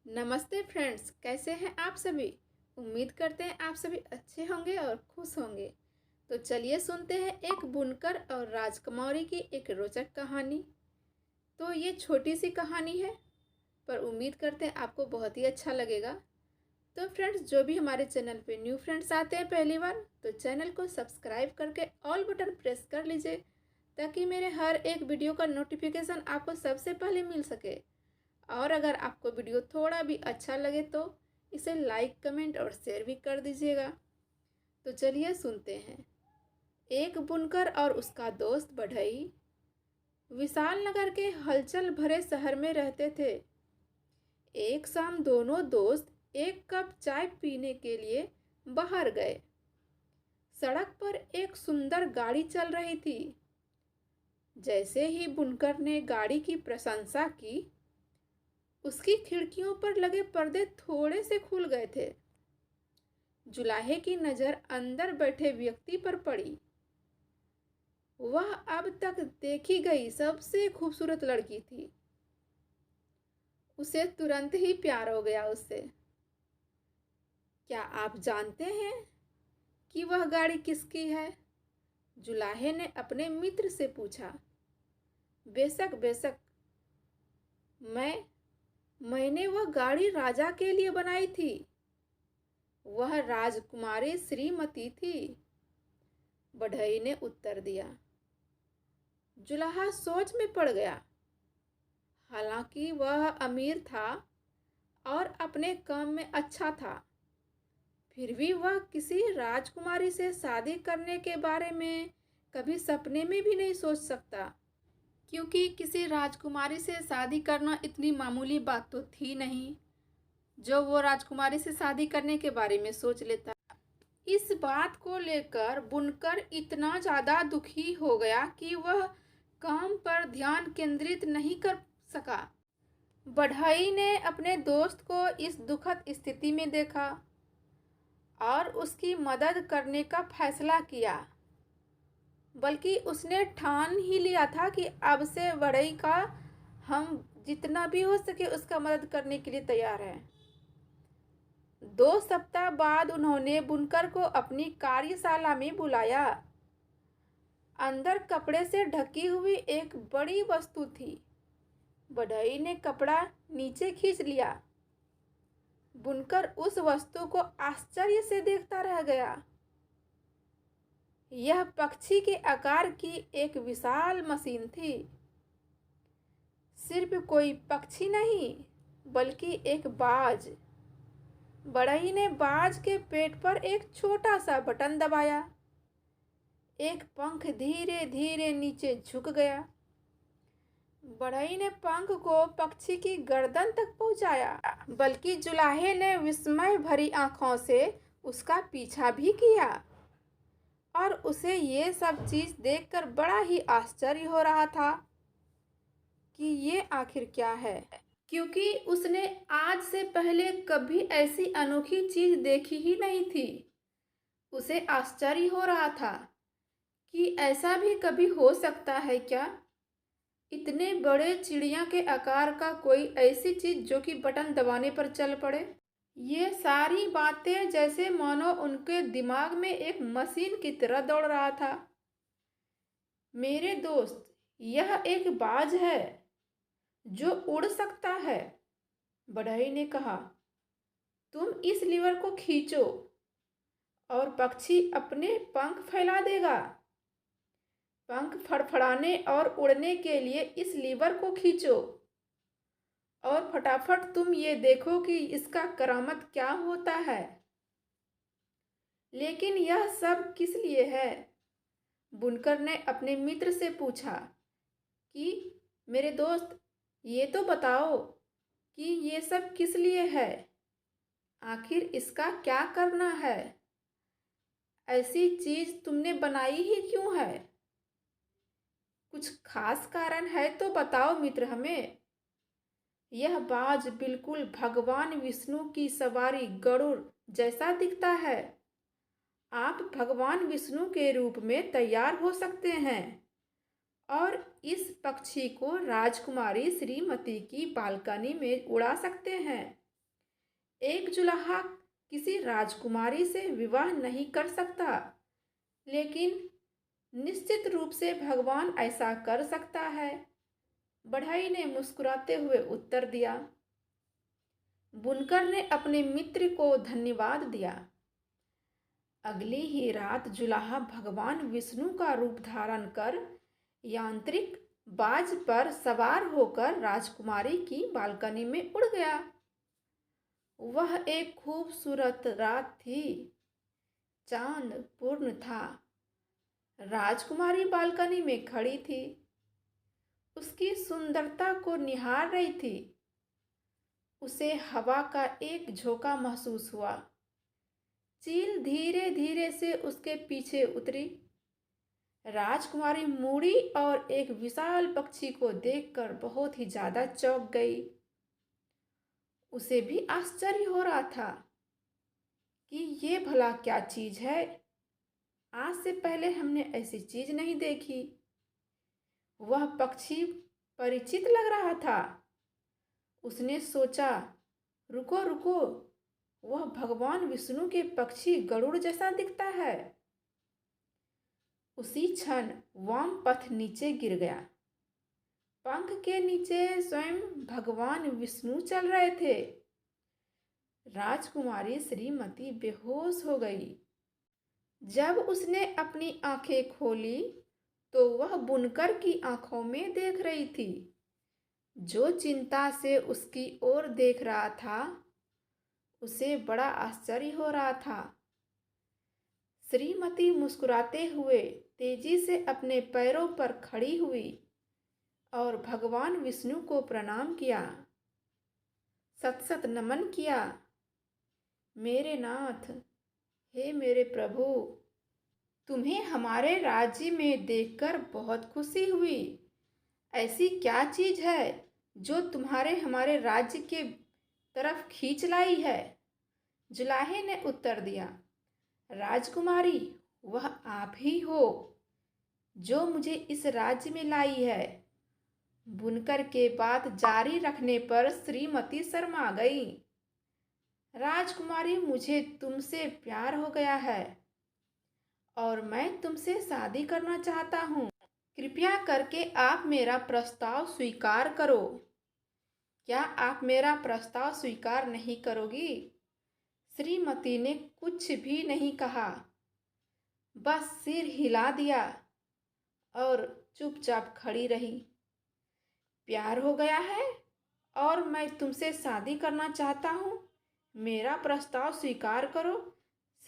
नमस्ते फ्रेंड्स, कैसे हैं आप सभी। उम्मीद करते हैं आप सभी अच्छे होंगे और खुश होंगे। तो चलिए सुनते हैं एक बुनकर और राजकुमारी की एक रोचक कहानी। तो ये छोटी सी कहानी है, पर उम्मीद करते हैं आपको बहुत ही अच्छा लगेगा। तो फ्रेंड्स, जो भी हमारे चैनल पे न्यू फ्रेंड्स आते हैं पहली बार, तो चैनल को सब्सक्राइब करके ऑल बटन प्रेस कर लीजिए, ताकि मेरे हर एक वीडियो का नोटिफिकेशन आपको सबसे पहले मिल सके। और अगर आपको वीडियो थोड़ा भी अच्छा लगे तो इसे लाइक, कमेंट और शेयर भी कर दीजिएगा। तो चलिए सुनते हैं। एक बुनकर और उसका दोस्त बढ़ई विशाल नगर के हलचल भरे शहर में रहते थे। एक शाम दोनों दोस्त एक कप चाय पीने के लिए बाहर गए। सड़क पर एक सुंदर गाड़ी चल रही थी। जैसे ही बुनकर ने गाड़ी की प्रशंसा की, उसकी खिड़कियों पर लगे पर्दे थोड़े से खुल गए थे। जुलाहे की नजर अंदर बैठे व्यक्ति पर पड़ी। वह अब तक देखी गई सबसे खूबसूरत लड़की थी। उसे तुरंत ही प्यार हो गया उससे। क्या आप जानते हैं कि वह गाड़ी किसकी है? जुलाहे ने अपने मित्र से पूछा। बेशक बेशक, मैंने वह गाड़ी राजा के लिए बनाई थी। वह राजकुमारी श्रीमती थी, बढ़ई ने उत्तर दिया। जुलाहा सोच में पड़ गया। हालांकि वह अमीर था और अपने काम में अच्छा था, फिर भी वह किसी राजकुमारी से शादी करने के बारे में कभी सपने में भी नहीं सोच सकता, क्योंकि किसी राजकुमारी से शादी करना इतनी मामूली बात तो थी नहीं जो वो राजकुमारी से शादी करने के बारे में सोच लेता। इस बात को लेकर बुनकर इतना ज़्यादा दुखी हो गया कि वह काम पर ध्यान केंद्रित नहीं कर सका। बढ़ई ने अपने दोस्त को इस दुखद स्थिति में देखा और उसकी मदद करने का फैसला किया। बल्कि उसने ठान ही लिया था कि अब से बढ़ई का हम जितना भी हो सके उसका मदद करने के लिए तैयार हैं। 2 सप्ताह बाद उन्होंने बुनकर को अपनी कार्यशाला में बुलाया। अंदर कपड़े से ढकी हुई एक बड़ी वस्तु थी। बढ़ई ने कपड़ा नीचे खींच लिया। बुनकर उस वस्तु को आश्चर्य से देखता रह गया। यह पक्षी के आकार की एक विशाल मशीन थी। सिर्फ कोई पक्षी नहीं, बल्कि एक बाज। बढ़ई ने बाज के पेट पर एक छोटा सा बटन दबाया। एक पंख धीरे धीरे नीचे झुक गया। बढ़ई ने पंख को पक्षी की गर्दन तक पहुंचाया, बल्कि जुलाहे ने विस्मय भरी आंखों से उसका पीछा भी किया। और उसे ये सब चीज देखकर बड़ा ही आश्चर्य हो रहा था कि ये आखिर क्या है, क्योंकि उसने आज से पहले कभी ऐसी अनोखी चीज देखी ही नहीं थी। उसे आश्चर्य हो रहा था कि ऐसा भी कभी हो सकता है क्या। इतने बड़े चिड़िया के आकार का कोई ऐसी चीज जो कि बटन दबाने पर चल पड़े। ये सारी बातें जैसे मानो उनके दिमाग में एक मशीन की तरह दौड़ रहा था। मेरे दोस्त, यह एक बाज है जो उड़ सकता है, बढ़ई ने कहा। तुम इस लीवर को खींचो और पक्षी अपने पंख फैला देगा। पंख फड़फड़ाने और उड़ने के लिए इस लीवर को खींचो और फटाफट तुम ये देखो कि इसका करामत क्या होता है। लेकिन यह सब किस लिए है? बुनकर ने अपने मित्र से पूछा कि मेरे दोस्त, ये तो बताओ कि ये सब किस लिए है। आखिर इसका क्या करना है? ऐसी चीज तुमने बनाई ही क्यों है? कुछ खास कारण है तो बताओ मित्र हमें। यह बाज बिल्कुल भगवान विष्णु की सवारी गरुड़ जैसा दिखता है। आप भगवान विष्णु के रूप में तैयार हो सकते हैं और इस पक्षी को राजकुमारी श्रीमती की बालकनी में उड़ा सकते हैं। एक जुलाहा किसी राजकुमारी से विवाह नहीं कर सकता, लेकिन निश्चित रूप से भगवान ऐसा कर सकता है। बढ़ई ने मुस्कुराते हुए उत्तर दिया। बुनकर ने अपने मित्र को धन्यवाद दिया। अगली ही रात जुलाहा भगवान विष्णु का रूप धारण कर यांत्रिक बाज पर सवार होकर राजकुमारी की बालकनी में उड़ गया। वह एक खूबसूरत रात थी। चांद पूर्ण था। राजकुमारी बालकनी में खड़ी थी, उसकी सुंदरता को निहार रही थी। उसे हवा का एक झोंका महसूस हुआ। चील धीरे धीरे से उसके पीछे उतरी। राजकुमारी मुड़ी और एक विशाल पक्षी को देखकर बहुत ही ज्यादा चौंक गई। उसे भी आश्चर्य हो रहा था कि ये भला क्या चीज है। आज से पहले हमने ऐसी चीज नहीं देखी। वह पक्षी परिचित लग रहा था। उसने सोचा, रुको रुको, वह भगवान विष्णु के पक्षी गरुड़ जैसा दिखता है। उसी क्षण वामपथ नीचे गिर गया। पंख के नीचे स्वयं भगवान विष्णु चल रहे थे। राजकुमारी श्रीमती बेहोश हो गई। जब उसने अपनी आंखें खोली तो वह बुनकर की आंखों में देख रही थी, जो चिंता से उसकी ओर देख रहा था। उसे बड़ा आश्चर्य हो रहा था। श्रीमती मुस्कुराते हुए तेजी से अपने पैरों पर खड़ी हुई और भगवान विष्णु को प्रणाम किया, सत सत नमन किया। मेरे नाथ, हे मेरे प्रभु, तुम्हें हमारे राज्य में देखकर बहुत खुशी हुई। ऐसी क्या चीज है जो तुम्हारे हमारे राज्य के तरफ खींच लाई है? जुलाहे ने उत्तर दिया, राजकुमारी, वह आप ही हो जो मुझे इस राज्य में लाई है। बुनकर के बात जारी रखने पर श्रीमती शर्मा गई। राजकुमारी, मुझे तुमसे प्यार हो गया है और मैं तुमसे शादी करना चाहता हूँ। कृपया करके आप मेरा प्रस्ताव स्वीकार करो। क्या आप मेरा प्रस्ताव स्वीकार नहीं करोगी? श्रीमती ने कुछ भी नहीं कहा, बस सिर हिला दिया और चुपचाप खड़ी रही। प्यार हो गया है और मैं तुमसे शादी करना चाहता हूँ, मेरा प्रस्ताव स्वीकार करो।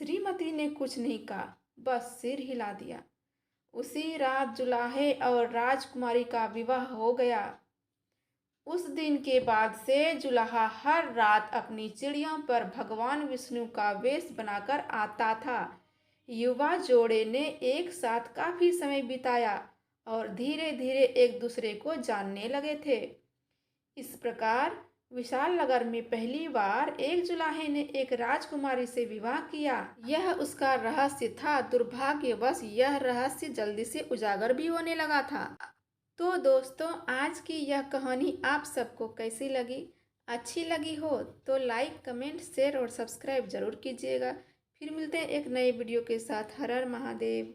श्रीमती ने कुछ नहीं कहा, बस सिर हिला दिया। उसी रात जुलाहे और राजकुमारी का विवाह हो गया। उस दिन के बाद से जुलाहा हर रात अपनी चिड़ियों पर भगवान विष्णु का वेश बनाकर आता था। युवा जोड़े ने एक साथ काफी समय बिताया और धीरे धीरे एक दूसरे को जानने लगे थे। इस प्रकार विशाल नगर में पहली बार एक जुलाहे ने एक राजकुमारी से विवाह किया। यह उसका रहस्य था। दुर्भाग्यवश यह रहस्य जल्दी से उजागर भी होने लगा था। तो दोस्तों, आज की यह कहानी आप सबको कैसी लगी? अच्छी लगी हो तो लाइक, कमेंट, शेयर और सब्सक्राइब जरूर कीजिएगा। फिर मिलते हैं एक नए वीडियो के साथ। हर हर महादेव।